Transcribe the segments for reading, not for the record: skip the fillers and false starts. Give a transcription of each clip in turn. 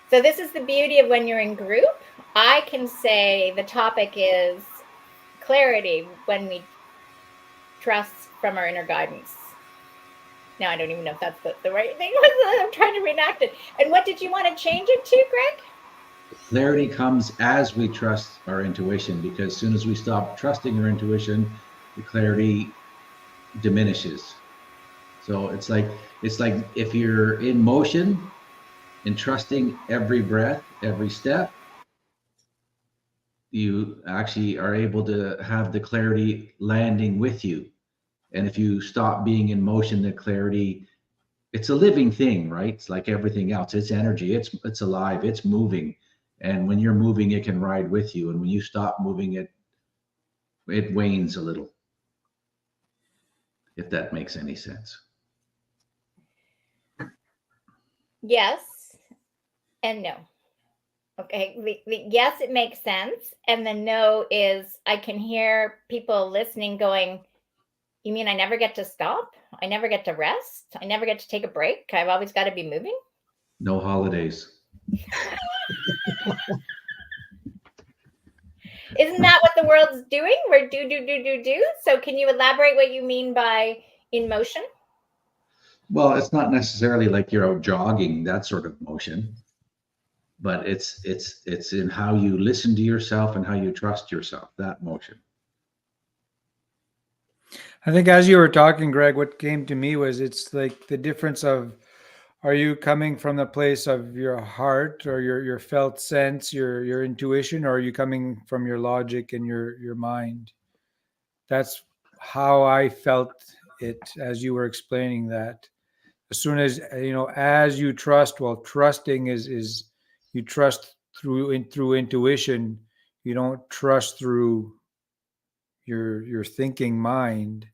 So this is the beauty of when you're in group. I can say the topic is clarity when we trust from our inner guidance. Now, I don't even know if that's the right thing. I'm trying to reenact it. And what did you want to change it to, Greg? Clarity comes as we trust our intuition, because as soon as we stop trusting our intuition, the clarity diminishes. So it's like if you're in motion and trusting every breath, every step, you actually are able to have the clarity landing with you. And if you stop being in motion, the clarity, it's a living thing, right? It's like everything else. It's energy. It's alive. It's moving. And when you're moving, it can ride with you. And when you stop moving, it wanes a little, if that makes any sense. Yes and no. Okay, the yes, it makes sense. And the no is I can hear people listening going, you mean I never get to stop? I never get to rest? I never get to take a break? I've always got to be moving? No holidays. Isn't that what the world's doing? We're do. So can you elaborate what you mean by in motion? Well, it's not necessarily like you're out jogging, that sort of motion, but it's in how you listen to yourself and how you trust yourself, that motion. I think as you were talking, Greg, what came to me was it's like the difference of, are you coming from the place of your heart or your felt sense, your intuition, or are you coming from your logic and your mind? That's how I felt it as you were explaining that. As soon as as you trust, well, trusting is you trust through intuition. You don't trust through your thinking mind.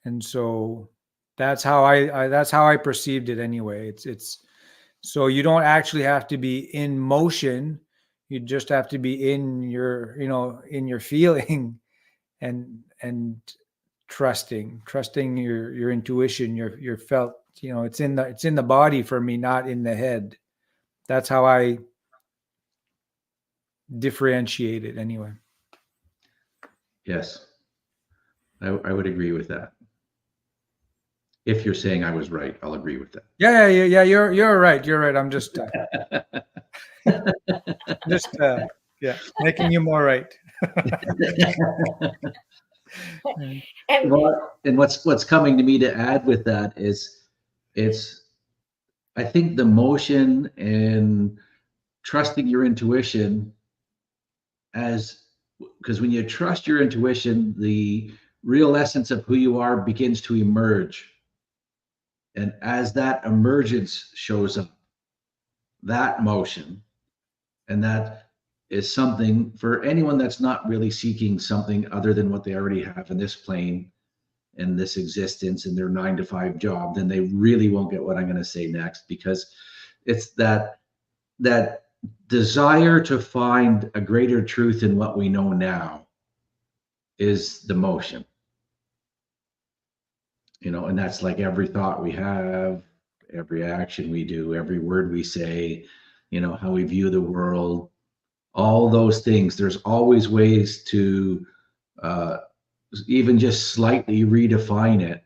And so that's how I perceived it anyway. It's so you don't actually have to be in motion. You just have to be in your in your feeling and trusting your intuition, your felt. It's in the body for me, not in the head. That's how I differentiate it anyway. Yes, I would agree with that. If you're saying I was right, I'll agree with that. Yeah. You're right. You're right. I'm just making you more right. And Well, and what's coming to me to add with that is it's I think the motion and trusting your intuition, as because when you trust your intuition, the real essence of who you are begins to emerge. And as that emergence shows up, that motion, and that is something for anyone that's not really seeking something other than what they already have in this plane, in this existence, in their 9 to 5 job, then they really won't get what I'm going to say next, because it's that desire to find a greater truth in what we know now is the motion. And that's like every thought we have, every action we do, every word we say, how we view the world, all those things. There's always ways to even just slightly redefine it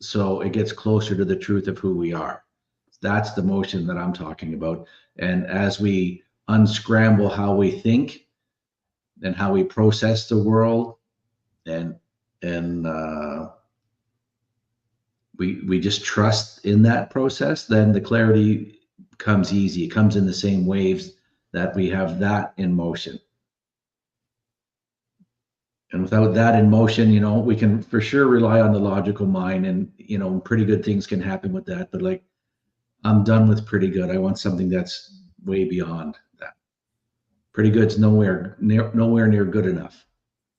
so it gets closer to the truth of who we are. That's the motion that I'm talking about. And as we unscramble how we think and how we process the world, and we just trust in that process, then the clarity comes easy. It comes in the same waves that we have that in motion. And without that in motion, we can for sure rely on the logical mind, and pretty good things can happen with that. But like, I'm done with pretty good. I want something that's way beyond that. Pretty good's nowhere near good enough.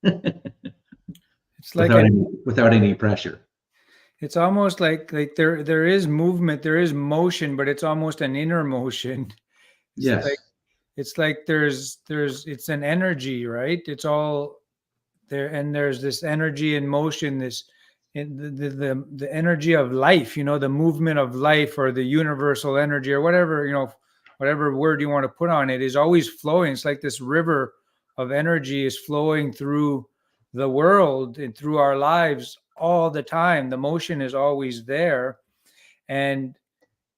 It's like without any pressure. It's almost like there is movement, there is motion, but it's almost an inner motion. Yes. It's like it's an energy, right? It's all there, and there's this energy in motion, the energy of life, the movement of life, or the universal energy, or whatever, whatever word you want to put on it, is always flowing. It's like this river of energy is flowing through the world and through our lives all the time. The motion is always there. And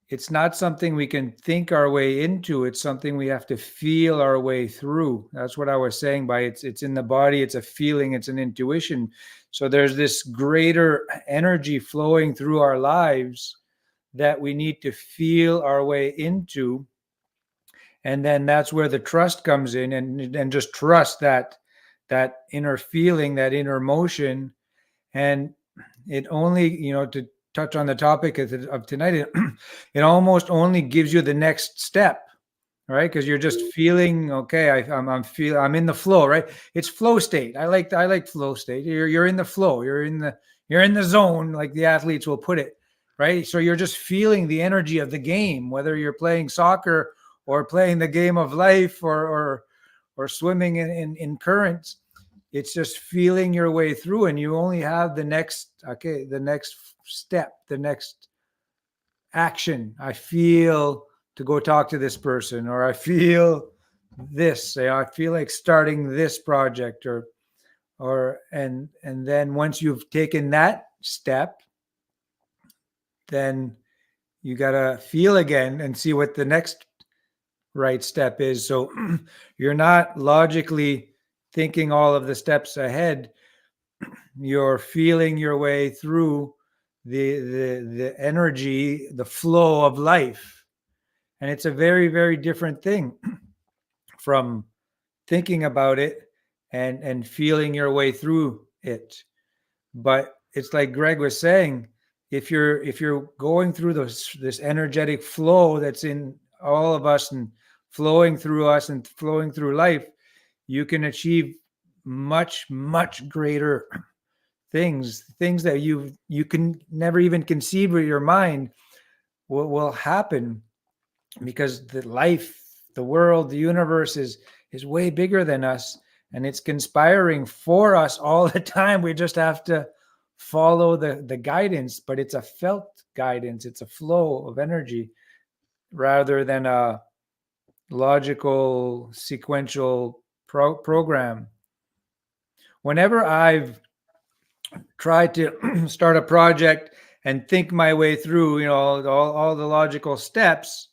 it's not something we can think our way into. It's something we have to feel our way through. That's what I was saying by it's in the body, it's a feeling, it's an intuition. So there's this greater energy flowing through our lives that we need to feel our way into. And then that's where the trust comes in, and just trust that inner feeling, that inner motion. And it only, to touch on the topic of tonight, it almost only gives you the next step, right? Because you're just feeling okay. I'm in the flow, right? It's flow state. I like flow state. You're in the flow. You're in the zone, like the athletes will put it, right? So you're just feeling the energy of the game, whether you're playing soccer or playing the game of life, or swimming in currents. It's just feeling your way through, and you only have the next step, the next action. I feel to go talk to this person, or I feel this, I feel like starting this project, and then once you've taken that step, then you got to feel again and see what the next right step is. So you're not logically thinking all of the steps ahead. You're feeling your way through the energy, the flow of life. And it's a very, very different thing from thinking about it and feeling your way through it. But it's like Greg was saying, if you're going through this energetic flow that's in all of us and flowing through us and flowing through life, you can achieve much, much greater things that you can never even conceive with your mind will happen, because the world, the universe is way bigger than us, and it's conspiring for us all the time. We just have to follow the guidance, but it's a felt guidance. It's a flow of energy rather than a logical sequential program. Whenever I've tried to start a project and think my way through, all the logical steps,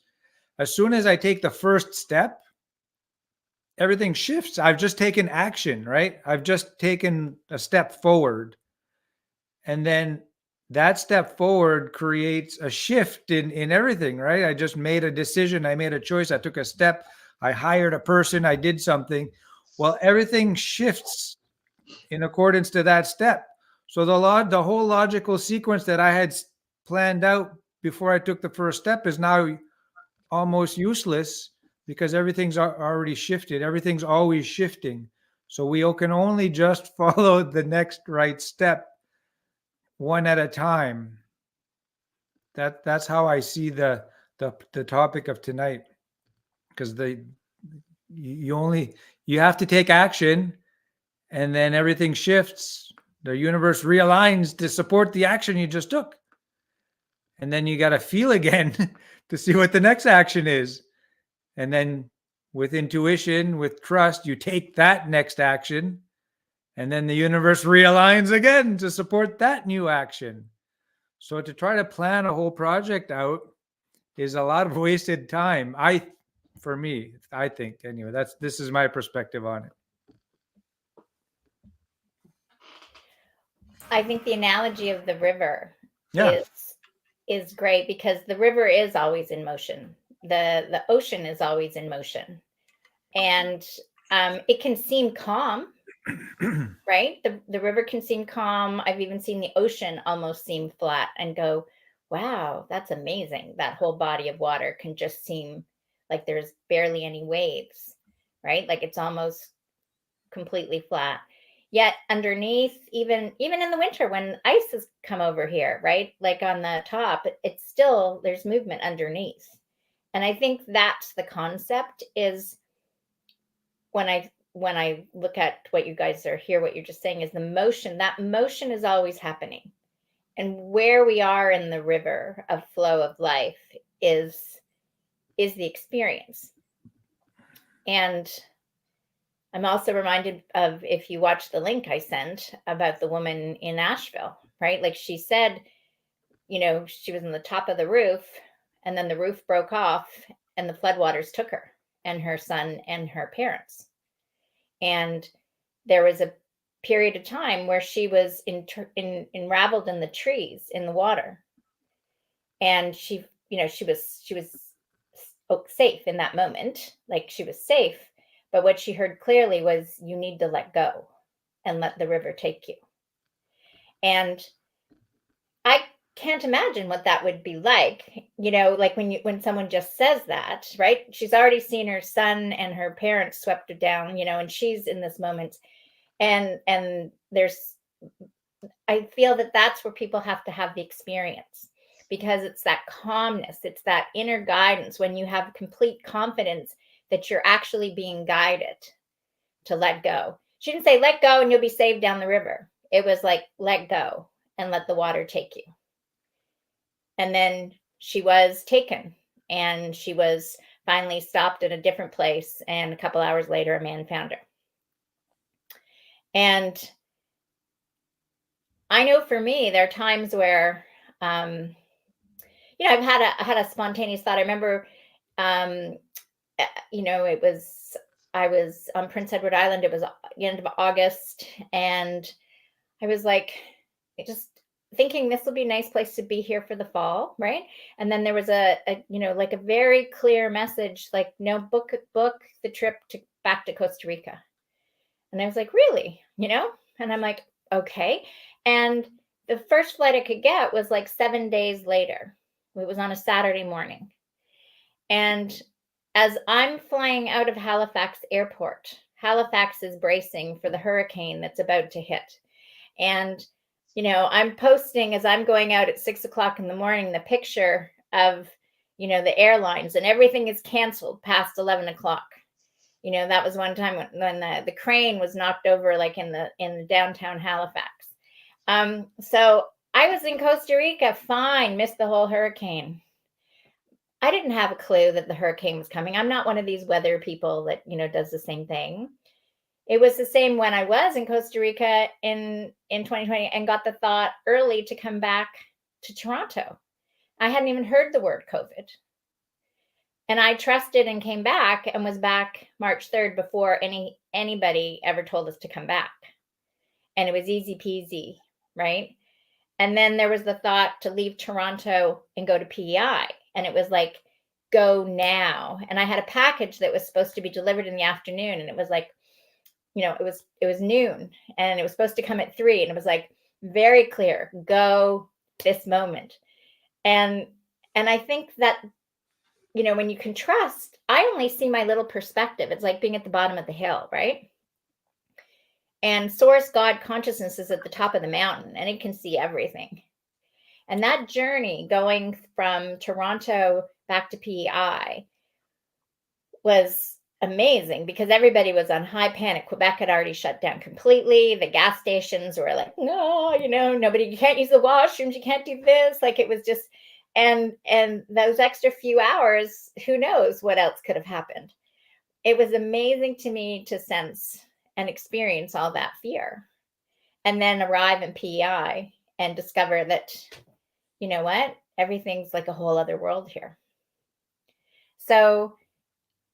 as soon as I take the first step, everything shifts. I've just taken action, right? I've just taken a step forward. And then that step forward creates a shift in everything, right? I just made a decision. I made a choice. I took a step. I hired a person. I did something. Well, everything shifts in accordance to that step. So the whole logical sequence that I had planned out before I took the first step is now almost useless, because everything's already shifted. Everything's always shifting. So we can only just follow the next right step one at a time. That's how I see the topic of tonight, because you have to take action, and then everything shifts. The universe realigns to support the action you just took. And then you got to feel again to see what the next action is. And then with intuition, with trust, you take that next action, and then the universe realigns again to support that new action. So to try to plan a whole project out is a lot of wasted time. For me, I think anyway, this is my perspective on it. I think the analogy of the river Yeah. is great, because the river is always in motion. The ocean is always in motion, and it can seem calm, right? The river can seem calm. I've even seen the ocean almost seem flat and go, wow, that's amazing. That whole body of water can just seem like there's barely any waves, right? Like it's almost completely flat. Yet underneath, even in the winter when ice has come over here, right? Like on the top, it's still, there's movement underneath. And I think that's the concept, is when I look at what you guys are here, what you're just saying is the motion. That motion is always happening. And where we are in the river of flow of life is is the experience. And I'm also reminded of, if you watch the link I sent about the woman in Asheville, right? Like she said, you know, she was on the top of the roof and then the roof broke off and the floodwaters took her and her son and her parents. And there was a period of time where she was enraveled in the trees in the water. And she, you know, she was safe in that moment. Like she was safe. But what she heard clearly was, you need to let go and let the river take you. And I can't imagine what that would be like, you know, like when someone just says that, right? She's already seen her son and her parents swept her down, you know, and she's in this moment. And I feel that that's where people have to have the experience, because it's that calmness, it's that inner guidance when you have complete confidence that you're actually being guided to let go. She didn't say, let go and you'll be saved down the river. It was like, let go and let the water take you. And then she was taken, and she was finally stopped at a different place. And a couple hours later, a man found her. And I know for me, there are times where, you know, I had a spontaneous thought. I remember, you know, I was on Prince Edward Island. It was the end of August, and I was like, just thinking this will be a nice place to be here for the fall, right? And then there was a you know, like a very clear message, like, no, book the trip back to Costa Rica. And I was like, really, you know? And I'm like, okay. And the first flight I could get was like 7 days later. It was on a Saturday morning. And as I'm flying out of Halifax Airport, Halifax is bracing for the hurricane that's about to hit. And, you know, I'm posting as I'm going out at 6 o'clock in the morning, the picture of, you know, the airlines, and everything is canceled past 11 o'clock. You know, that was one time when the crane was knocked over, like in the downtown Halifax. So I was in Costa Rica, fine, missed the whole hurricane. I didn't have a clue that the hurricane was coming. I'm not one of these weather people that, you know, does the same thing. It was the same when I was in Costa Rica in 2020 and got the thought early to come back to Toronto. I hadn't even heard the word COVID. And I trusted and came back, and was back March 3rd before anybody ever told us to come back. And it was easy peasy, right? And then there was the thought to leave Toronto and go to PEI. And it was like, go now. And I had a package that was supposed to be delivered in the afternoon. And it was like, you know, it was noon, and it was supposed to come at 3. And it was like, very clear, go this moment. And I think that, you know, when you can trust, I only see my little perspective. It's like being at the bottom of the hill, right? And source God consciousness is at the top of the mountain, and it can see everything. And that journey going from Toronto back to PEI was amazing, because everybody was on high panic. Quebec had already shut down completely. The gas stations were like, no, you know, nobody, you can't use the washrooms, you can't do this. Like, it was just, and those extra few hours, who knows what else could have happened. It was amazing to me to sense and experience all that fear, and then arrive in PEI and discover that, you know what, everything's like a whole other world here. So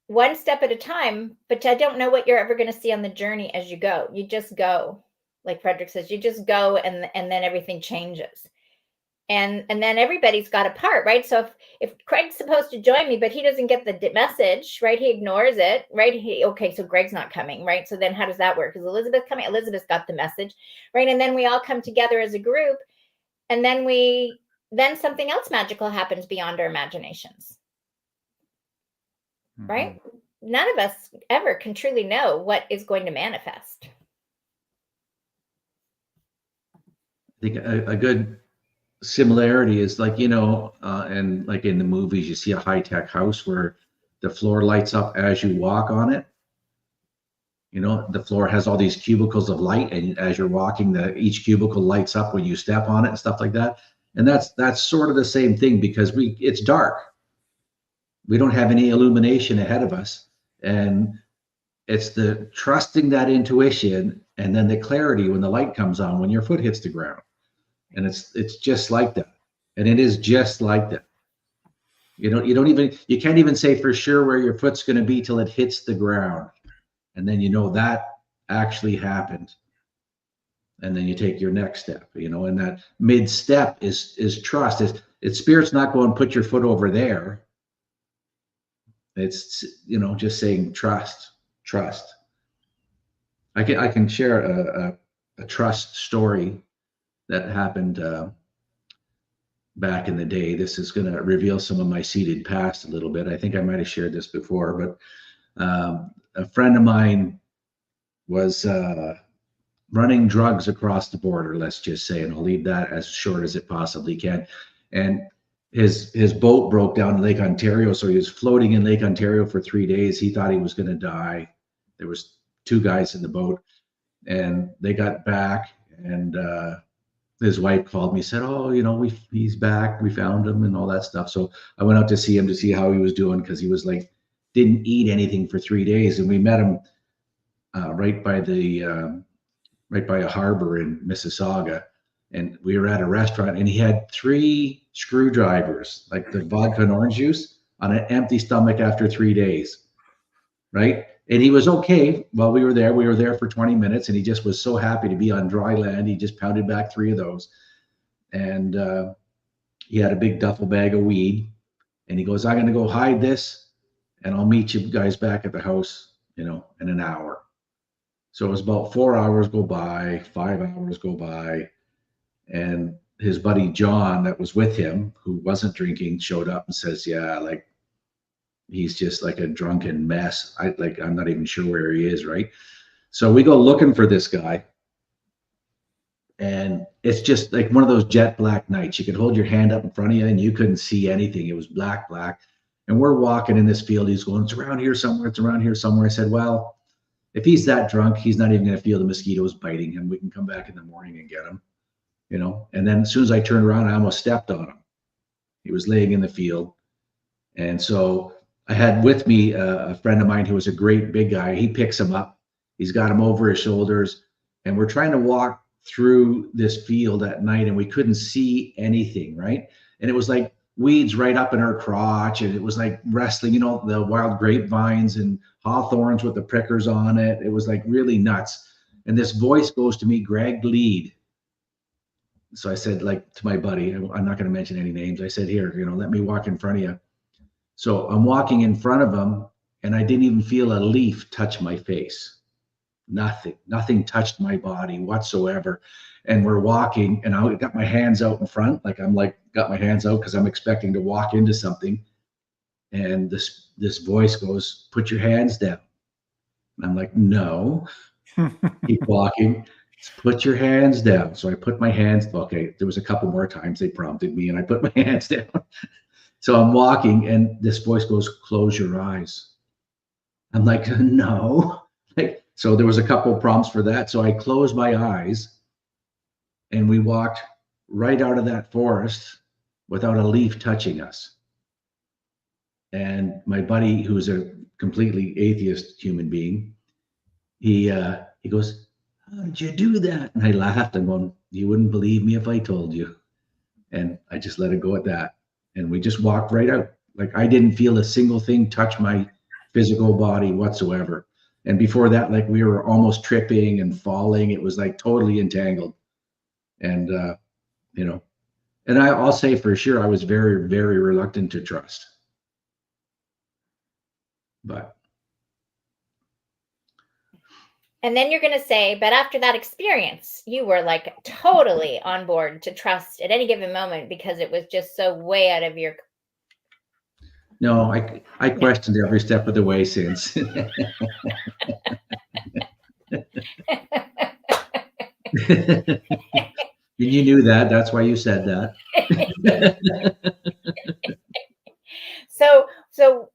one step at a time, but I don't know what you're ever going to see on the journey as you go. You just go, like Frederick says, you just go, and then everything changes. And then everybody's got a part, right? So if Craig's supposed to join me, but he doesn't get the message, right? He ignores it, right? Okay, so Greg's not coming, right? So then how does that work? Is Elizabeth coming? Elizabeth's got the message, right? And then we all come together as a group, and then something else magical happens beyond our imaginations, right? None of us ever can truly know what is going to manifest. I think a good similarity is, like, you know, and like in the movies, you see a high-tech house where the floor lights up as you walk on it. You know, the floor has all these cubicles of light, and as you're walking, each cubicle lights up when you step on it and stuff like that. And that's sort of the same thing, because it's dark. we don't have any illumination ahead of us. And it's the trusting that intuition and then the clarity when the light comes on, when your foot hits the ground. And it's just like that. And it is just like that. You can't even say for sure where your foot's going to be till it hits the ground. And then that actually happened. And then you take your next step, and that mid step is trust. It's spirit's not going, put your foot over there. It's just saying trust. I can share a trust story that happened back in the day. This is going to reveal some of my seeded past a little bit. I think I might have shared this before, but a friend of mine was running drugs across the border, let's just say, and I'll leave that as short as it possibly can. And his boat broke down in Lake Ontario, so he was floating in Lake Ontario for 3 days. He thought he was going to die. There was 2 guys in the boat, and they got back, and his wife called me, said, "Oh, he's back. We found him," and all that stuff. So I went out to see him to see how he was doing, because he was like, didn't eat anything for 3 days, and we met him right by a harbor in Mississauga, and we were at a restaurant, and he had 3 screwdrivers, like the vodka and orange juice, on an empty stomach after 3 days, right? And he was okay while we were there. We were there for 20 minutes, and he just was so happy to be on dry land. He just pounded back 3 of those, and he had a big duffel bag of weed, and he goes, "I'm going to go hide this, and I'll meet you guys back at the house, in an hour." So it was about 4 hours go by, 5 hours go by, and his buddy John that was with him, who wasn't drinking, showed up and says, "Yeah, like he's just like a drunken mess. I'm not even sure where he is," right? So we go looking for this guy, and it's just like one of those jet black nights. You could hold your hand up in front of you and you couldn't see anything. It was black. And we're walking in this field. He's going, "It's around here somewhere. It's around here somewhere." I said, "Well, if he's that drunk, he's not even going to feel the mosquitoes biting him. We can come back in the morning and get him, And then as soon as I turned around, I almost stepped on him. He was laying in the field. And so I had with me a friend of mine who was a great big guy. He picks him up. He's got him over his shoulders. And we're trying to walk through this field at night, and we couldn't see anything, right? And it was like weeds right up in our crotch, and it was like wrestling, the wild grapevines and hawthorns with the prickers on it. It was like really nuts. And this voice goes to me, "Greg, lead." So I said, like, to my buddy, I'm not going to mention any names. I said, "Here, let me walk in front of you." So I'm walking in front of him, and I didn't even feel a leaf touch my face. Nothing touched my body whatsoever. And we're walking, and I got my hands out in front, got my hands out because I'm expecting to walk into something. And this voice goes, "Put your hands down." And I'm like, "No." Keep walking. "Put your hands down." So I put my hands. Okay, there was a couple more times they prompted me, and I put my hands down. So I'm walking, and this voice goes, "Close your eyes." I'm like, "No." So there was a couple of prompts for that. So I closed my eyes, and we walked right out of that forest without a leaf touching us. And my buddy, who's a completely atheist human being, he goes, "How did you do that?" And I laughed. I'm going, "You wouldn't believe me if I told you." And I just let it go at that. And we just walked right out. Like I didn't feel a single thing touch my physical body whatsoever. And before that, like we were almost tripping and falling. It was like totally entangled. And and I'll say for sure, I was very, very reluctant to trust. But And then you're going to say, but after that experience, you were like totally on board to trust at any given moment because it was just so way out of your. no, I questioned every step of the way since. And you knew that. That's why you said that. So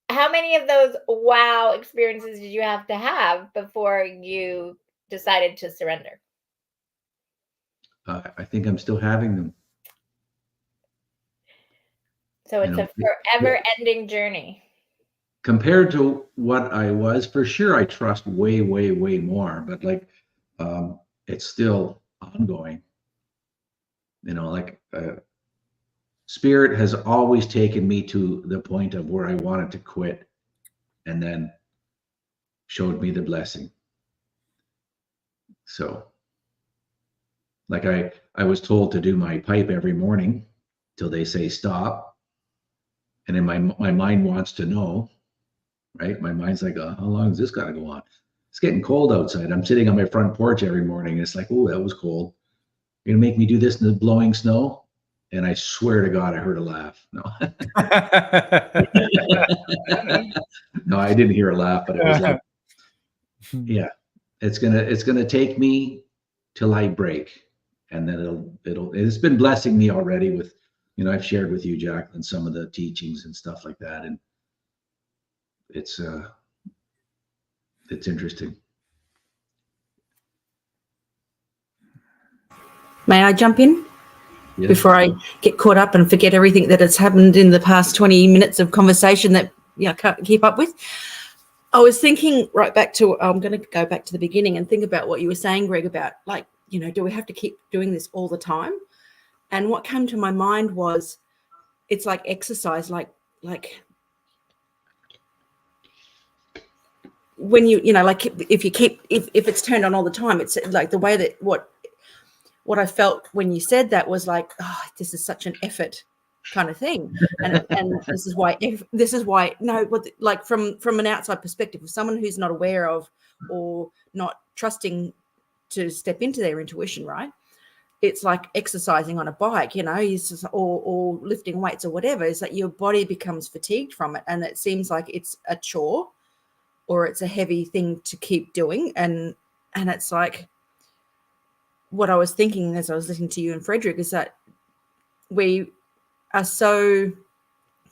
how many of those wow experiences did you have to have before you decided to surrender? I think I'm still having them. So it's You know, a forever ending journey. compared to what I was, for sure, I trust way, way, way more. But like, it's still ongoing. You know, like spirit has always taken me to the point of where I wanted to quit, and then showed me the blessing. So, like I was told to do my pipe every morning till they say stop, and then my mind wants to know, right? My mind's like, how long is this got to go on? It's getting cold outside. I'm sitting on my front porch every morning. And it's like, oh, that was cold. You're gonna make me do this in the blowing snow? And I swear to God, I heard a laugh. No, no, I didn't hear a laugh, but it was like, yeah, it's gonna take me till I break, and then it's been blessing me already with, I've shared with you, Jacqueline, some of the teachings and stuff like that, and it's interesting. May I jump in? Yes. Before I get caught up and forget everything that has happened in the past 20 minutes of conversation that I can't keep up with? I was thinking right back to, I'm going to go back to the beginning and think about what you were saying, Greg, about like, do we have to keep doing this all the time? And what came to my mind was, it's like exercise, like when like if it's turned on all the time, it's like the way that what I felt when you said that was like, oh, this is such an effort kind of thing. And this is why like from an outside perspective, of someone who's not aware of or not trusting to step into their intuition, right? It's like exercising on a bike, or lifting weights or whatever. Is that your body becomes fatigued from it, and it seems like it's a chore or it's a heavy thing to keep doing. And it's like, what I was thinking as I was listening to you and Frederick is that we are so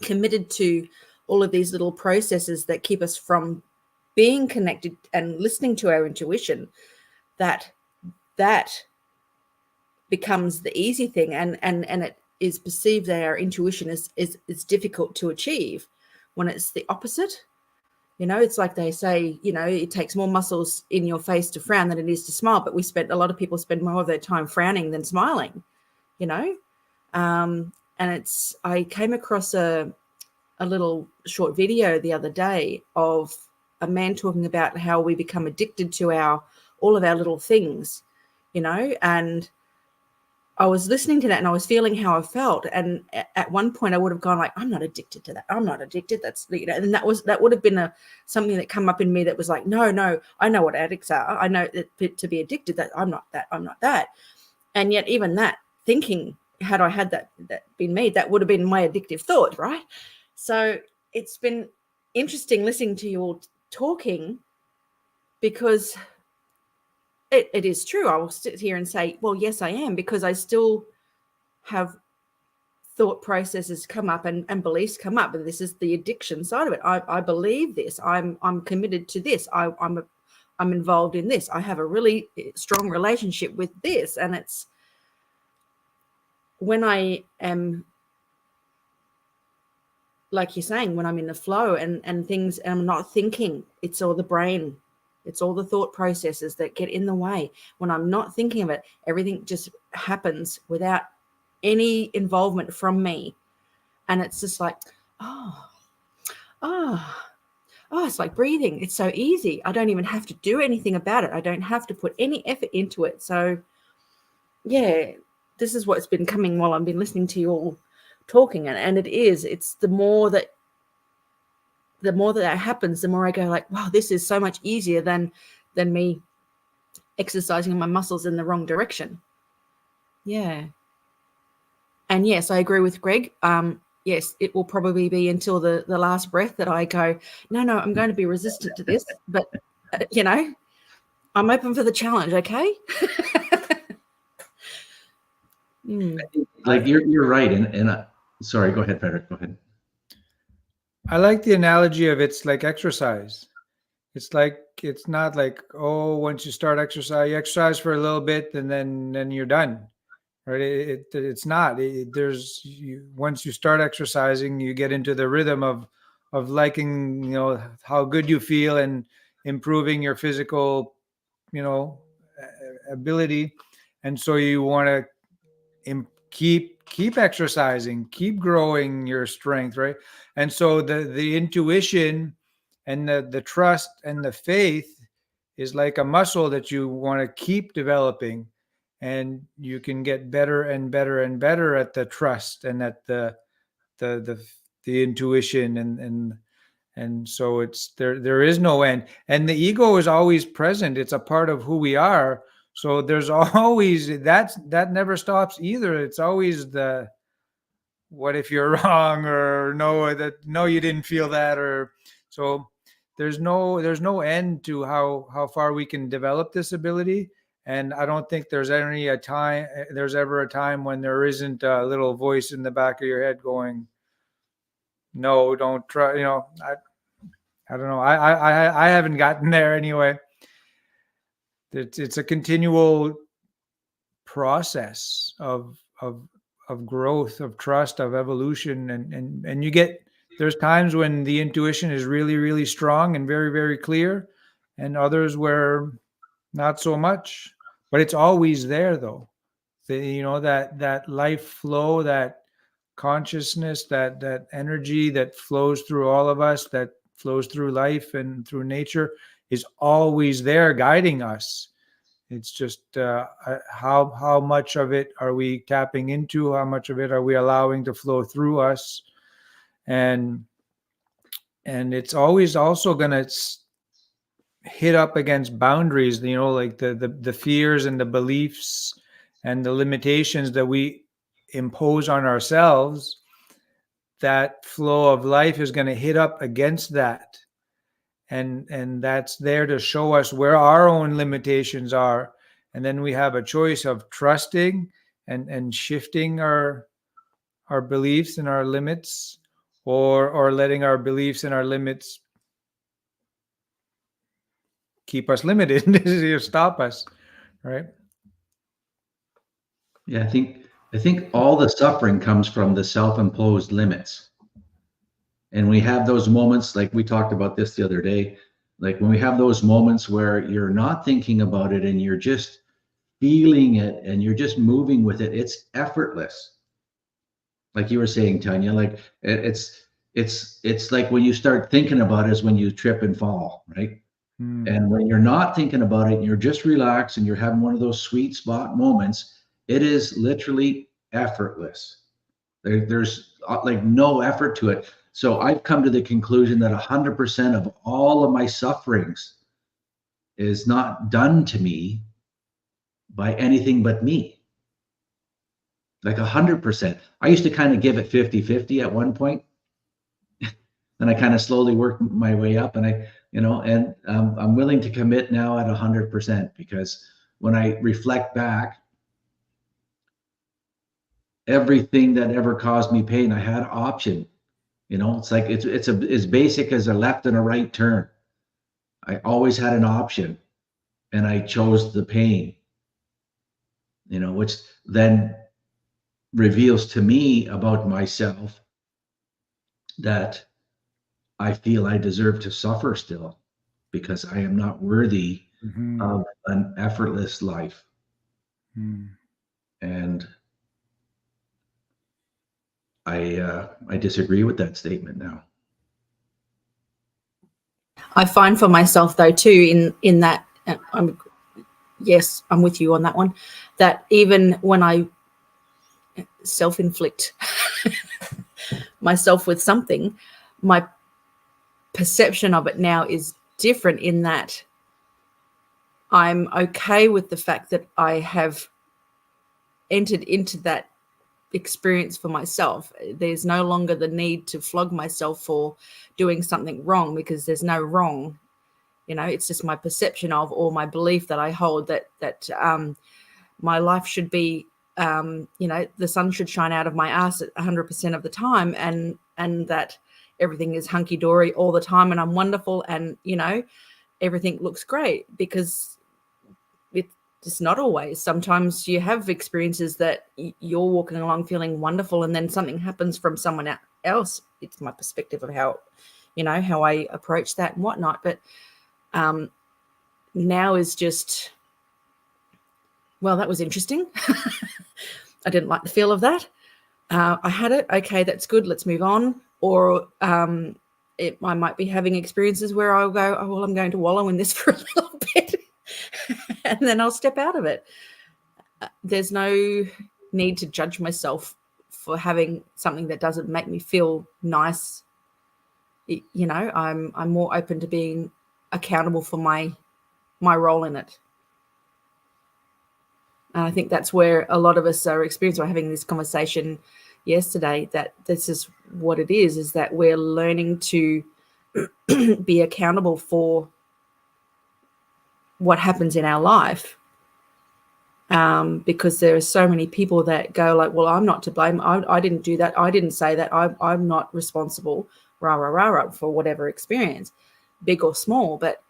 committed to all of these little processes that keep us from being connected and listening to our intuition, that becomes the easy thing, and it is perceived that our intuition is difficult to achieve, when it's the opposite. It's like they say, it takes more muscles in your face to frown than it is to smile. But a lot of people spend more of their time frowning than smiling, and I came across a little short video the other day of a man talking about how we become addicted to all of our little things, and I was listening to that and I was feeling how I felt. And at one point I would have gone like, I'm not addicted to that. I'm not addicted. That's, and that would have been something that come up in me that was like, no, I know what addicts are. I know that to be addicted, that I'm not that. And yet even that thinking, had I had that been me, that would have been my addictive thought. Right. So it's been interesting listening to you all talking, because it is true. I will sit here and say, well, yes, I am, because I still have thought processes come up and beliefs come up, and this is the addiction side of it. I believe this. I'm committed to this. I'm involved in this. I have a really strong relationship with this, and it's when I am, like you're saying, when I'm in the flow and things, and I'm not thinking, it's all the brain. It's all the thought processes that get in the way. When I'm not thinking of it, everything just happens without any involvement from me. And it's just like, it's like breathing. It's so easy. I don't even have to do anything about it. I don't have to put any effort into it. So, yeah, this is what's been coming while I've been listening to you all talking. And it's the more that happens, the more I go like, wow, this is so much easier than me exercising my muscles in the wrong direction. Yeah. And yes, I agree with Greg. Yes, it will probably be until the last breath that I go, no, I'm going to be resistant to this. But, I'm open for the challenge, okay? Like you're right. And sorry, go ahead, Frederick, go ahead. I like the analogy of it's like exercise. It's like, it's not like, oh, once you start exercise, you exercise for a little bit and then you're done, right? It's not. Once you start exercising, you get into the rhythm of liking, how good you feel and improving your physical, ability, and so you want to keep exercising, keep growing your strength, right? And so the intuition and the trust and the faith is like a muscle that you want to keep developing, and you can get better and better and better at the trust and at the intuition, and so it's there is no end, and the ego is always present. It's a part of who we are. So there's always that never stops either. It's always the what if you're wrong, or no you didn't feel that, or so there's no end to how far we can develop this ability. And I don't think there's ever a time when there isn't a little voice in the back of your head going, no, don't try. I don't know. I haven't gotten there anyway. It's a continual process of growth, of trust, of evolution, and there's times when the intuition is really, really strong and very, very clear, and others where not so much. But it's always there, though. That life flow, that consciousness, that energy that flows through all of us, that flows through life and through nature, is always there guiding us. It's just how much of it are we tapping into? How much of it are we allowing to flow through us? And it's always also going to hit up against boundaries, like the fears and the beliefs and the limitations that we impose on ourselves. That flow of life is going to hit up against that, and that's there to show us where our own limitations are, and then we have a choice of trusting and shifting our beliefs and our limits, or letting our beliefs and our limits keep us limited, stop us, right? Yeah, I think all the suffering comes from the self-imposed limits. And we have those moments, like we talked about this the other day, like when we have those moments where you're not thinking about it and you're just feeling it and you're just moving with it, it's effortless. Like you were saying, Tanya, like it's like when you start thinking about it is when you trip and fall, right? And when you're not thinking about it and you're just relaxed and you're having one of those sweet spot moments, it is literally effortless. There's like no effort to it. So I've come to the conclusion that 100% of all of my sufferings is not done to me by anything but me. Like 100%. I used to kind of give it 50-50 at one point. And I kind of slowly worked my way up, and I'm willing to commit now at 100%, because when I reflect back, everything that ever caused me pain, I had option. It's like it's as basic as a left and a right turn. I always had an option, and I chose the pain. Which then reveals to me about myself that I feel I deserve to suffer still, because I am not worthy of an effortless life. And I disagree with that statement now. I find for myself though too in that I'm with you on that one, that even when I self-inflict myself with something, my perception of it now is different, in that I'm okay with the fact that I have entered into that experience for myself. There's no longer the need to flog myself for doing something wrong, because there's no wrong. It's just my perception of, or my belief that I hold, that my life should be, the sun should shine out of my ass at 100% of the time, and that everything is hunky-dory all the time, and I'm wonderful, and everything looks great, because Just not always. Sometimes you have experiences that you're walking along feeling wonderful, and then something happens from someone else. It's my perspective of how, how I approach that and whatnot. But now is just, well, that was interesting. I didn't like the feel of that. I had it. Okay, that's good. Let's move on. Or I might be having experiences where I'll go, oh, well, I'm going to wallow in this for a little bit. And then I'll step out of it. There's no need to judge myself for having something that doesn't make me feel nice. I'm more open to being accountable for my role in it. And I think that's where a lot of us are experiencing. We're having this conversation yesterday that this is what it is that we're learning to be accountable for what happens in our life. Because there are so many people that go like, well, I'm not to blame. I didn't do that. I didn't say that. I'm not responsible, rah, rah, rah, rah, for whatever experience, big or small. But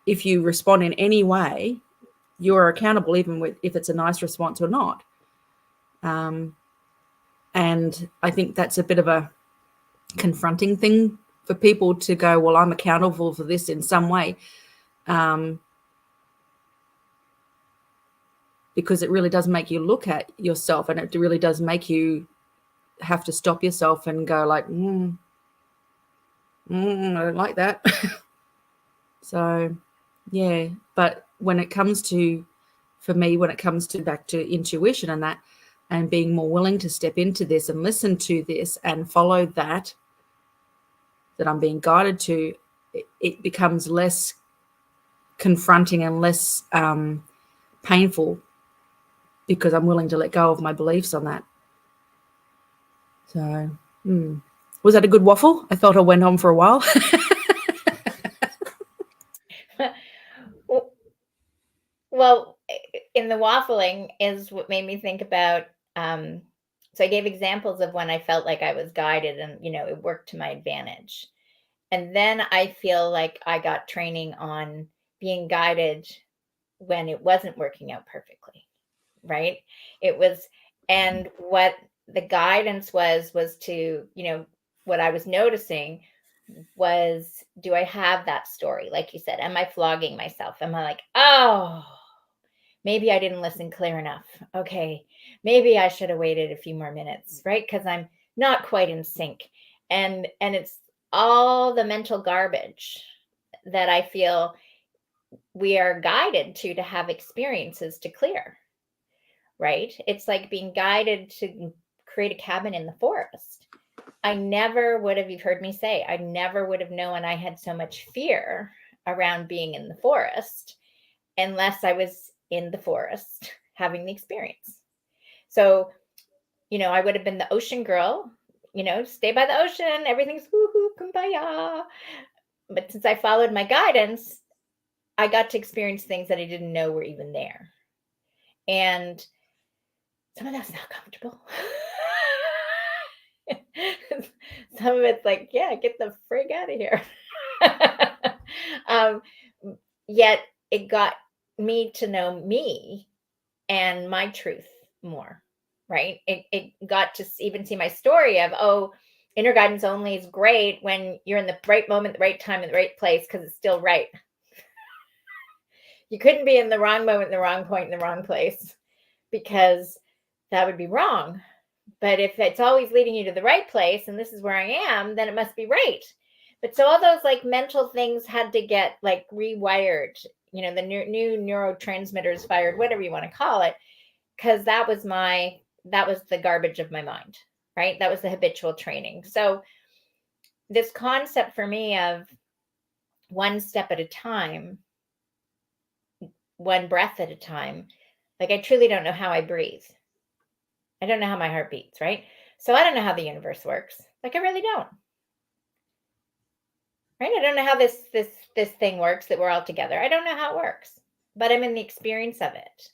if you respond in any way, you're accountable, even if it's a nice response or not. And I think that's a bit of a confronting thing for people to go, well, I'm accountable for this in some way. Because it really does make you look at yourself, and it really does make you have to stop yourself and go like, I don't like that. So, yeah. But when it comes to, for me, when it comes to back to intuition and that, and being more willing to step into this and listen to this and follow that I'm being guided to, it becomes less confronting and less painful, because I'm willing to let go of my beliefs on that. So, was that a good waffle? I thought I went on for a while. Well, in the waffling is what made me think about, so I gave examples of when I felt like I was guided and, it worked to my advantage. And then I feel like I got training on being guided when it wasn't working out perfectly, right? It was, and what the guidance was to, what I was noticing was, do I have that story? Like you said, am I flogging myself? Am I like, oh, maybe I didn't listen clear enough. Okay, maybe I should have waited a few more minutes, right? Because I'm not quite in sync. And it's all the mental garbage that I feel we are guided to have experiences to clear, right? It's like being guided to create a cabin in the forest. I never would have, you've heard me say, I never would have known I had so much fear around being in the forest unless I was in the forest having the experience. So, I would have been the ocean girl, stay by the ocean, everything's woohoo, kumbaya. But since I followed my guidance, I got to experience things that I didn't know were even there. And some of that's not comfortable. Some of it's like, yeah, get the frig out of here. Yet it got me to know me and my truth more, right? It got to even see my story of, oh, inner guidance only is great when you're in the right moment, the right time, in the right place, because it's still right. You couldn't be in the wrong moment, the wrong point, in the wrong place, because that would be wrong. But if it's always leading you to the right place, and this is where I am, then it must be right. But so all those like mental things had to get like rewired, the new neurotransmitters fired, whatever you want to call it, because that was the garbage of my mind, right? That was the habitual training. So this concept for me of one step at a time, one breath at a time, like I truly don't know how I breathe. I don't know how my heart beats, right? So I don't know how the universe works. Like I really don't. Right? I don't know how this thing works that we're all together. I don't know how it works, but I'm in the experience of it.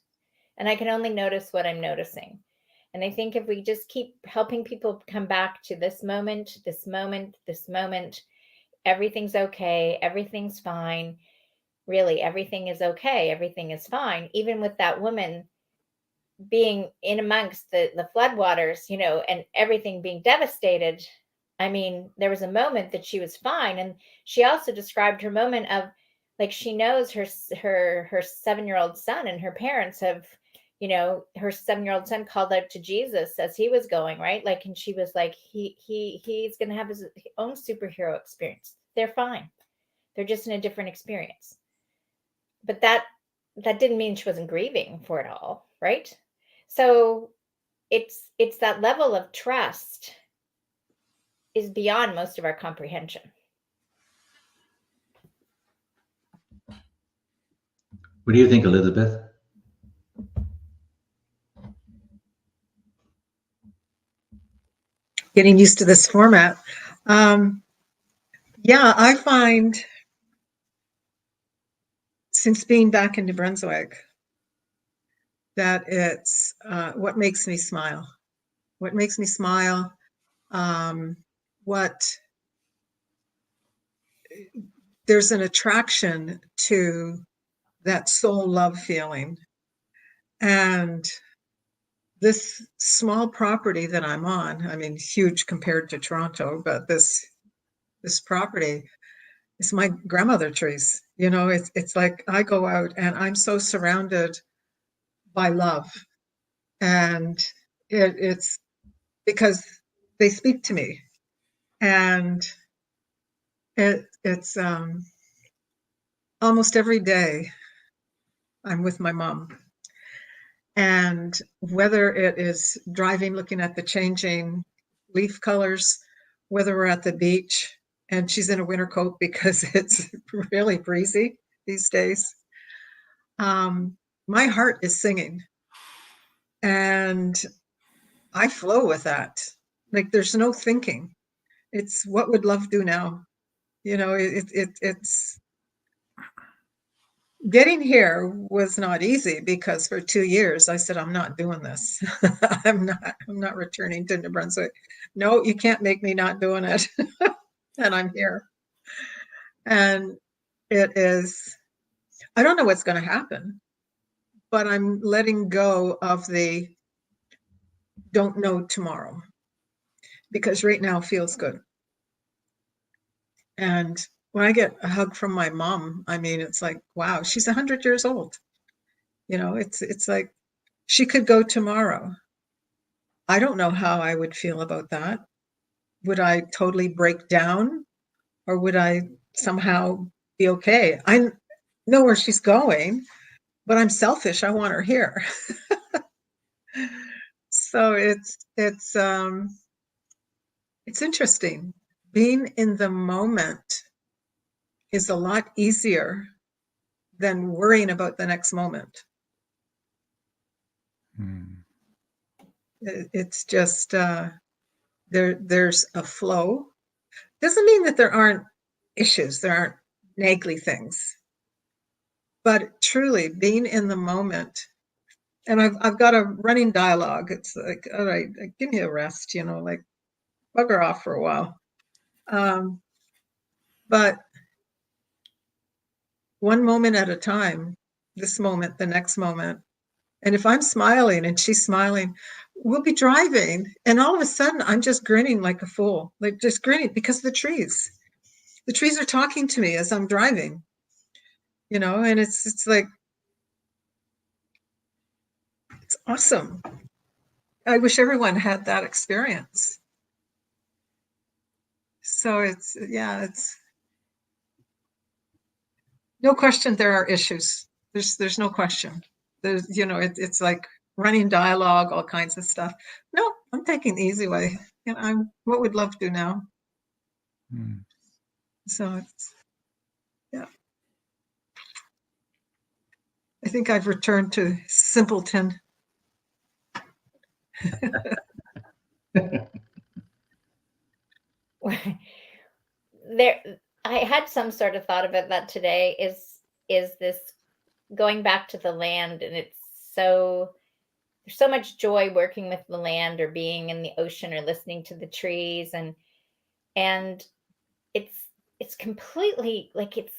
And I can only notice what I'm noticing. And I think if we just keep helping people come back to this moment, this moment, this moment, everything's okay, everything's fine. really everything is okay, everything is fine, even with that woman being in amongst the floodwaters, and everything being devastated. I mean, there was a moment that she was fine, and she also described her moment of, like, she knows her 7-year-old son, and her parents have, her 7-year-old son called out to Jesus as he was going, right? Like, and she was like, he's going to have his own superhero experience. They're fine. They're just in a different experience. But that didn't mean she wasn't grieving for it all, right? So it's that level of trust is beyond most of our comprehension. What do you think, Elizabeth? Getting used to this format. Yeah, I find since being back in New Brunswick that it's what makes me smile. What makes me smile, what there's an attraction to that soul love feeling. And this small property that I'm on, I mean, huge compared to Toronto, but this property, it's my grandmother trees. It's like I go out and I'm so surrounded by love, and it's because they speak to me, and it's almost every day I'm with my mom, and whether it is driving, looking at the changing leaf colors, whether we're at the beach and she's in a winter coat because it's really breezy these days. My heart is singing, and I flow with that. Like, there's no thinking. It's what would love do now? It's getting here was not easy because for 2 years I said, I'm not doing this. I'm not returning to New Brunswick. No, you can't make me not doing it. And I'm here. And it is, I don't know what's going to happen, but I'm letting go of the don't know tomorrow, because right now feels good. And when I get a hug from my mom, I mean, it's like, wow, she's 100 years old. It's like she could go tomorrow. I don't know how I would feel about that. Would I totally break down, or would I somehow be okay? I know where she's going, but I'm selfish. I want her here. So it's interesting. Being in the moment is a lot easier than worrying about the next moment. It's just there's a flow. Doesn't mean that there aren't issues, there aren't naggly things, but truly being in the moment. And I've got a running dialogue. It's like, all right, give me a rest, like bugger off for a while. But one moment at a time, this moment, the next moment. And if I'm smiling and she's smiling, we'll be driving, and all of a sudden I'm just grinning like a fool, like just grinning because the trees are talking to me as I'm driving, and it's like, it's awesome. I wish everyone had that experience. So it's no question there are issues. There's no question. There's, it's like running dialogue, all kinds of stuff. No, I'm taking the easy way. I'm what would love do now. So it's, yeah. I think I've returned to simpleton. There, I had some sort of thought about that today. Is this going back to the land, and it's there's so much joy working with the land, or being in the ocean, or listening to the trees, and it's completely, like, it's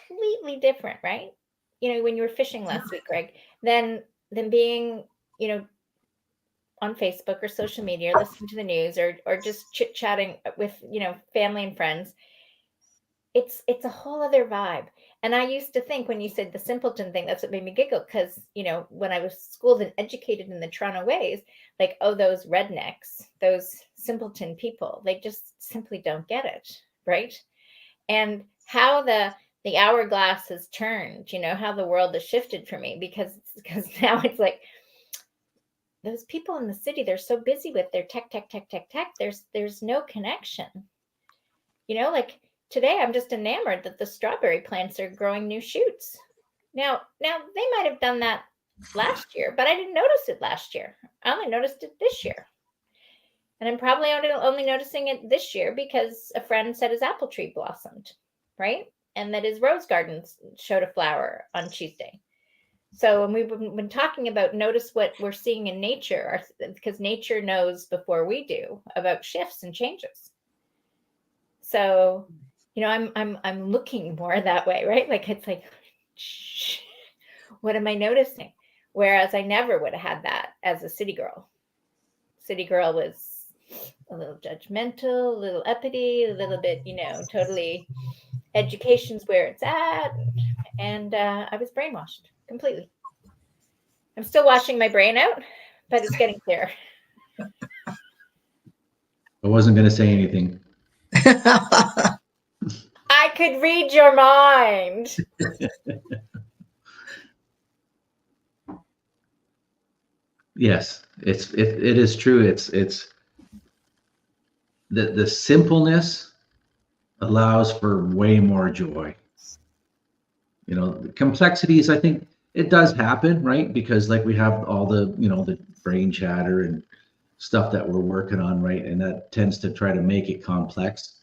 completely different, right? When you were fishing last week, Greg, than being, on Facebook or social media, or listening to the news, or just chit chatting with, family and friends. It's a whole other vibe. And I used to think, when you said the simpleton thing, that's what made me giggle, because when I was schooled and educated in the Toronto ways, like, oh, those rednecks, those simpleton people, they just simply don't get it, right? And how the hourglass has turned, how the world has shifted for me, because now it's like, those people in the city, they're so busy with their tech, tech, tech, tech, tech. There's no connection. Like today, I'm just enamored that the strawberry plants are growing new shoots. Now they might have done that last year, but I didn't notice it last year. I only noticed it this year. And I'm probably only noticing it this year because a friend said his apple tree blossomed, right? And that his rose garden showed a flower on Tuesday. So when we've been talking about notice what we're seeing in nature, because nature knows before we do about shifts and changes. So, I'm looking more that way, right? Like, it's like, shh, what am I noticing? Whereas I never would have had that as a city girl. City girl was a little judgmental, a little uppity, a little bit, totally education's where it's at. And I was brainwashed completely. I'm still washing my brain out, but it's getting clearer. I wasn't going to say anything. I could read your mind. Yes, it is true. It's the simpleness allows for way more joy. The complexities, I think it does happen, right? Because like we have all the, the brain chatter and stuff that we're working on, right? And that tends to try to make it complex.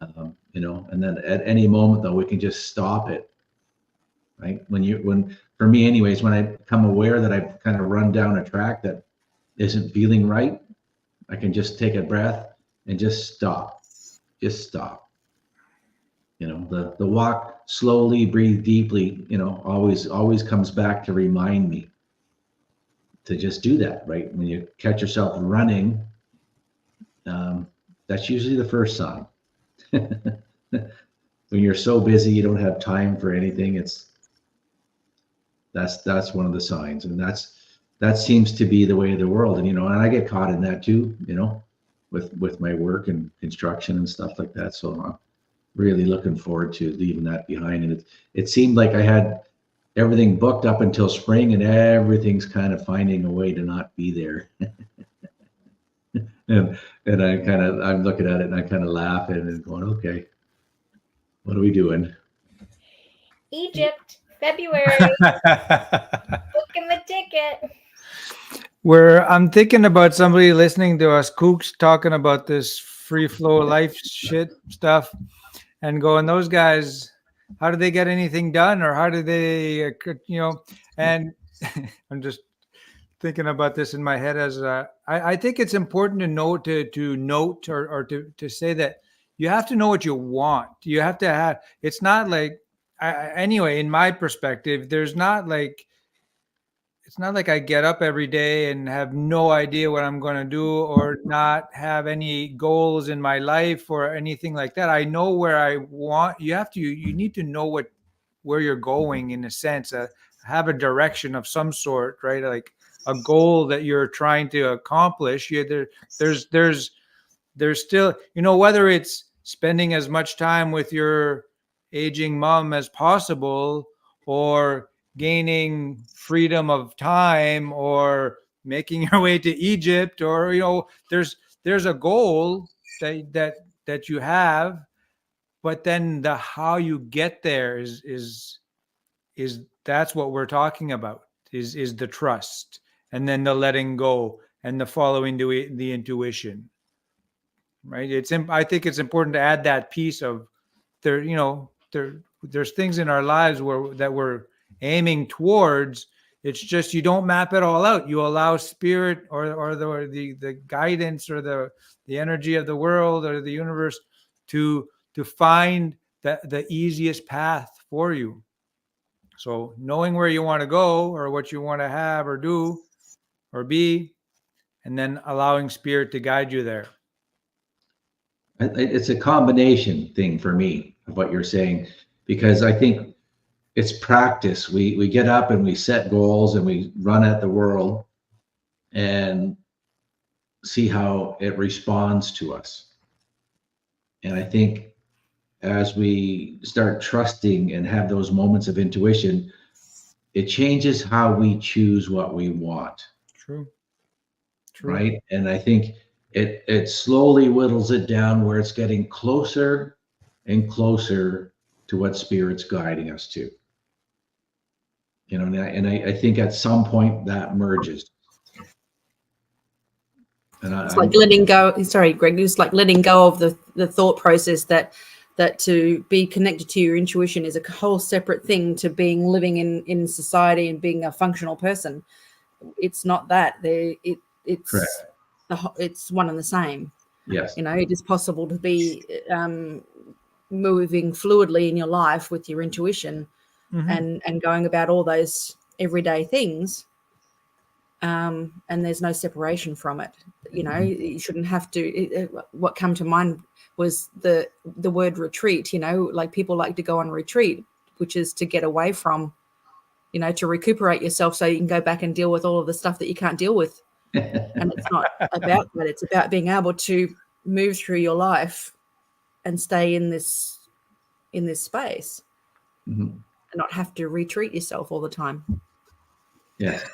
And then at any moment though, we can just stop it, right? When for me anyways, when I become aware that I've kind of run down a track that isn't feeling right, I can just take a breath and just stop. The walk slowly, breathe deeply, always comes back to remind me to just do that, right? When you catch yourself running, that's usually the first sign. When you're so busy, you don't have time for anything. That's one of the signs, and that seems to be the way of the world. And and I get caught in that too, with my work and construction and stuff like that. So I'm really looking forward to leaving that behind. And it seemed like I had everything booked up until spring, and everything's kind of finding a way to not be there. and I'm looking at it and I kind of laugh and going, okay, what are we doing? Egypt, February, booking the ticket. Where I'm thinking about somebody listening to us kooks talking about this free flow life shit stuff and going, those guys, how do they get anything done? Or how do they, and I'm just thinking about this in my head as I think it's important to note or to say that you have to know what you want. You have to have, it's not like, anyway, in my perspective, it's not like I get up every day and have no idea what I'm going to do or not have any goals in my life or anything like that. I know where I want. You need to know where you're going, in a sense, have a direction of some sort, right? Like a goal that you're trying to accomplish. There's still, whether it's spending as much time with your aging mom as possible, or gaining freedom of time, or making your way to Egypt, or there's a goal that you have, but then the how you get there is that's what we're talking about, is the trust, and then the letting go, and the following the intuition, right? I think it's important to add that piece of there's things in our lives that we're aiming towards. It's just you don't map it all out. You allow spirit or the guidance or the energy of the world or the universe to find the easiest path for you. So knowing where you want to go or what you want to have or do or be, and then allowing spirit to guide you there. It's a combination thing for me of what you're saying, because I think it's practice. We get up and we set goals and we run at the world and see how it responds to us. And I think as we start trusting and have those moments of intuition, it changes how we choose what we want. True. Right. And I think it slowly whittles it down where it's getting closer and closer to what spirit's guiding us to. You know, and I think at some point that merges. And It's like letting go. Sorry, Greg. It's like letting go of the thought process that to be connected to your intuition is a whole separate thing to being living in society and being a functional person. It's not that. It's correct. It's one and the same. Yes. You know, it is possible to be moving fluidly in your life with your intuition, and going about all those everyday things. And there's no separation from it. You know, you shouldn't have to. What come to mind was the word retreat. You know, like people like to go on retreat, which is to get away from, you know, to recuperate yourself so you can go back and deal with all of the stuff that you can't deal with. And it's not about that. It's about being able to move through your life and stay in this space, and not have to retreat yourself all the time. Yes.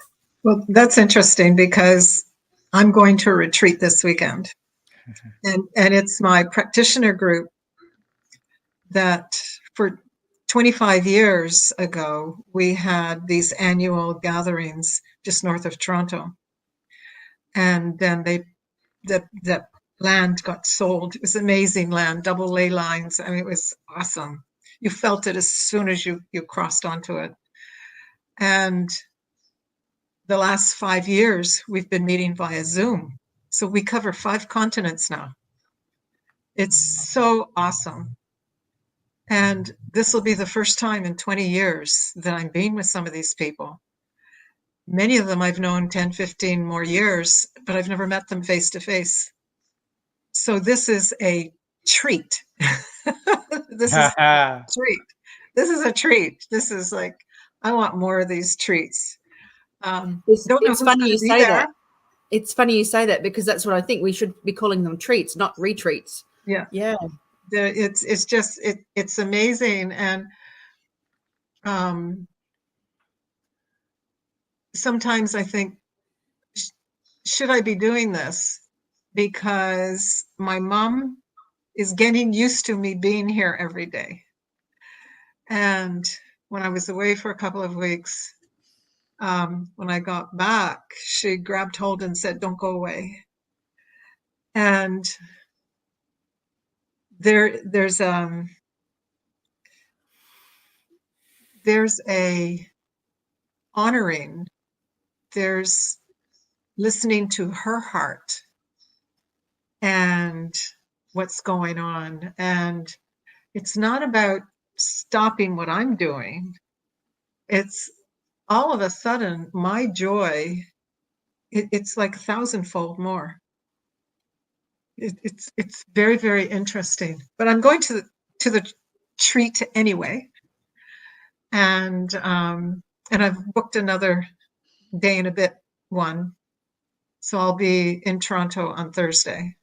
Well, that's interesting because I'm going to a retreat this weekend. And it's my practitioner group that for 25 years ago, we had these annual gatherings just north of Toronto. And then that land got sold. It was amazing land, double ley lines. I mean, it was awesome. You felt it as soon as you crossed onto it. And the last 5 years, we've been meeting via Zoom. So we cover 5 continents now. It's so awesome. And this will be the first time in 20 years that I'm being with some of these people. Many of them I've known 10, 15 more years, but I've never met them face to face. So this is a treat. This is a treat. This is a treat. This is like, I want more of these treats. It's funny you say that. It's funny you say that because that's what I think we should be calling them treats, not retreats. Yeah. Yeah. It's just it's amazing. And sometimes I think, should I be doing this? Because my mom is getting used to me being here every day. And when I was away for a couple of weeks, when I got back, she grabbed hold and said, "Don't go away." And there's a honoring, there's listening to her heart and what's going on. And it's not about stopping what I'm doing. It's all of a sudden my joy, it's like 1,000-fold more. It's very, very interesting. But I'm going to the treat anyway. And I've booked another day and a bit one. So I'll be in Toronto on Thursday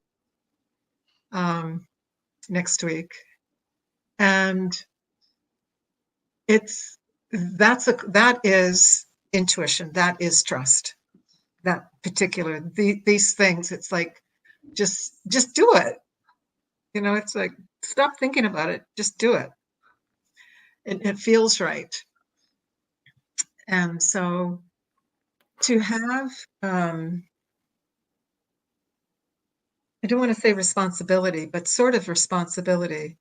next week. And that is intuition. That is trust. That particular, these things, it's like, just do it. You know, it's like, stop thinking about it. Just do it. It feels right. And so to have, I don't want to say responsibility, but sort of responsibility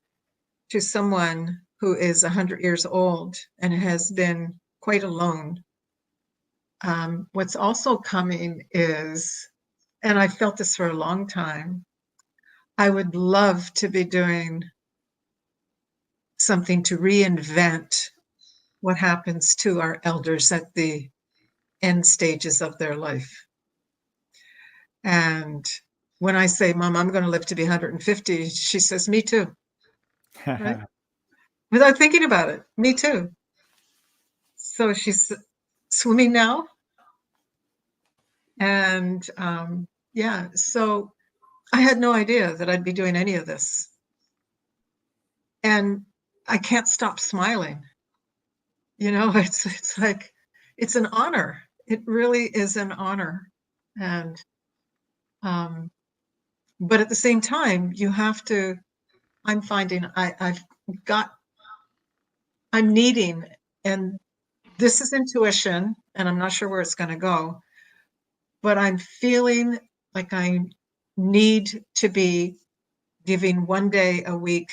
to someone who is 100 years old and has been quite alone. What's also coming is, and I felt this for a long time, I would love to be doing something to reinvent what happens to our elders at the end stages of their life. And when I say, Mom, I'm going to live to be 150, she says, me too. Right? Without thinking about it, me too. So she's swimming now. And yeah, so I had no idea that I'd be doing any of this. And I can't stop smiling. You know, it's like, it's an honor. It really is an honor. And but at the same time, you have to, I'm finding I'm needing, and this is intuition, and I'm not sure where it's going to go, but I'm feeling like I need to be giving one day a week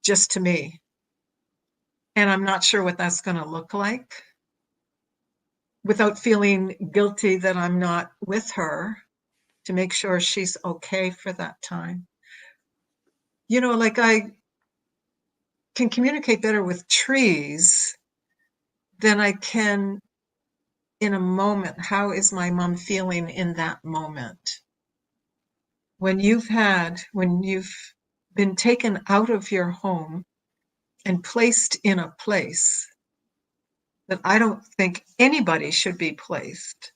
just to me. And I'm not sure what that's going to look like without feeling guilty that I'm not with her, to make sure she's okay for that time. You know, like I can communicate better with trees than I can in a moment. How is my mom feeling in that moment? When you've been taken out of your home and placed in a place that I don't think anybody should be placed,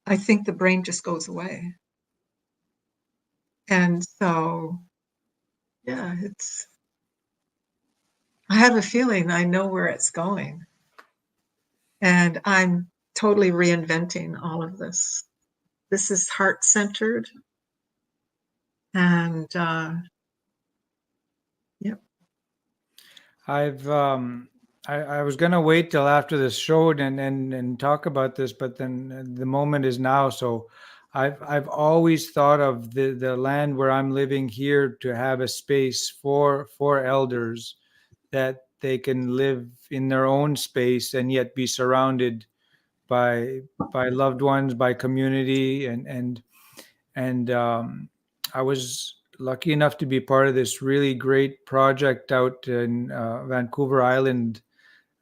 I think the brain just goes away. And so, yeah, I have a feeling I know where it's going. And I'm totally reinventing all of this. This is heart-centered. And yep. I was gonna wait till after this show and talk about this, but then the moment is now. So I've always thought of the land where I'm living here to have a space for elders, that they can live in their own space and yet be surrounded by loved ones, by community, and I was lucky enough to be part of this really great project out in Vancouver Island,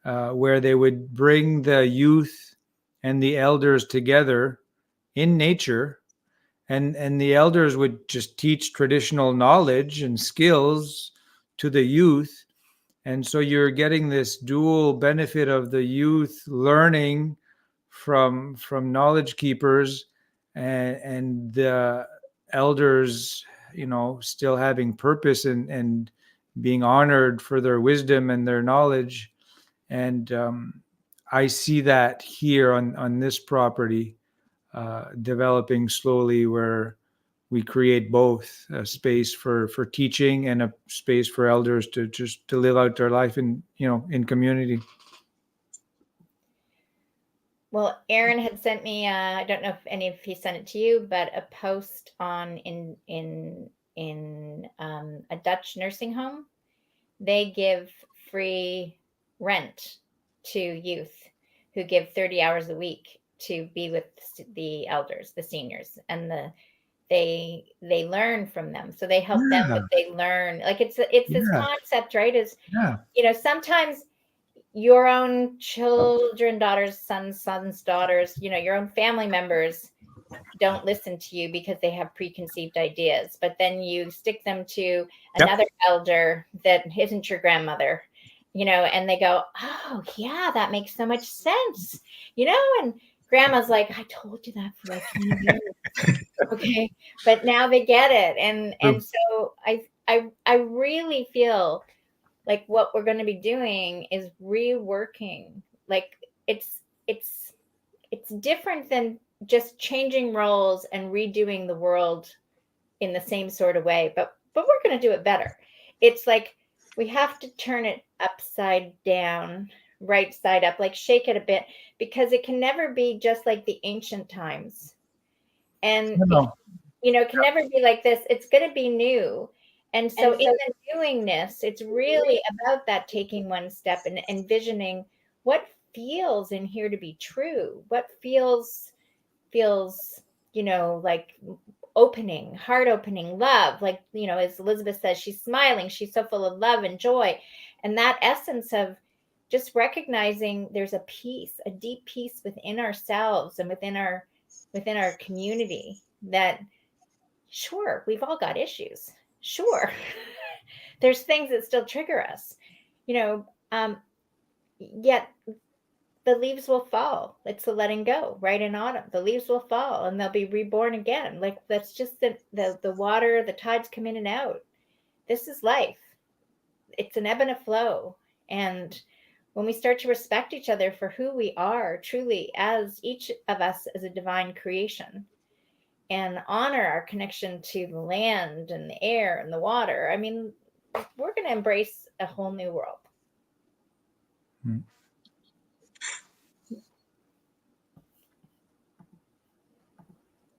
where they would bring the youth and the elders together in nature, and the elders would just teach traditional knowledge and skills to the youth. And so you're getting this dual benefit of the youth learning from knowledge keepers, and the elders, still having purpose and being honored for their wisdom and their knowledge. And I see that here on this property, developing slowly, where we create both a space for teaching and a space for elders to just to live out their life in community. Well, Aaron had sent me, I don't know if any of he sent it to you, but a post on in a Dutch nursing home. They give free rent to youth who give 30 hours a week to be with the elders, the seniors, and they learn from them. So they help them, but they learn. Like it's this concept, right? Is sometimes your own children, daughters, sons, daughters, your own family members don't listen to you because they have preconceived ideas, but then you stick them to another elder that isn't your grandmother, and they go, oh yeah, that makes so much sense, and grandma's like, I told you that for like 20 years. Okay. But now they get it. And so I really feel like what we're going to be doing is reworking. Like it's different than just changing roles and redoing the world in the same sort of way, but we're going to do it better. It's like we have to turn it upside down, right side up, like shake it a bit, because it can never be just like the ancient times. And it can never be like this. It's going to be new. And so in the newingness, it's really about that taking one step and envisioning what feels in here to be true, what feels like opening, heart opening love. Like, as Elizabeth says, she's smiling, she's so full of love and joy. And that essence of just recognizing there's a peace, a deep peace within ourselves and within our community, that sure, we've all got issues. Sure. There's things that still trigger us, yet the leaves will fall. It's the letting go, right? In autumn, the leaves will fall and they'll be reborn again. Like, that's just the water, the tides come in and out. This is life. It's an ebb and a flow. And when we start to respect each other for who we are, truly, as each of us as a divine creation, and honor our connection to the land and the air and the water, I mean, we're going to embrace a whole new world.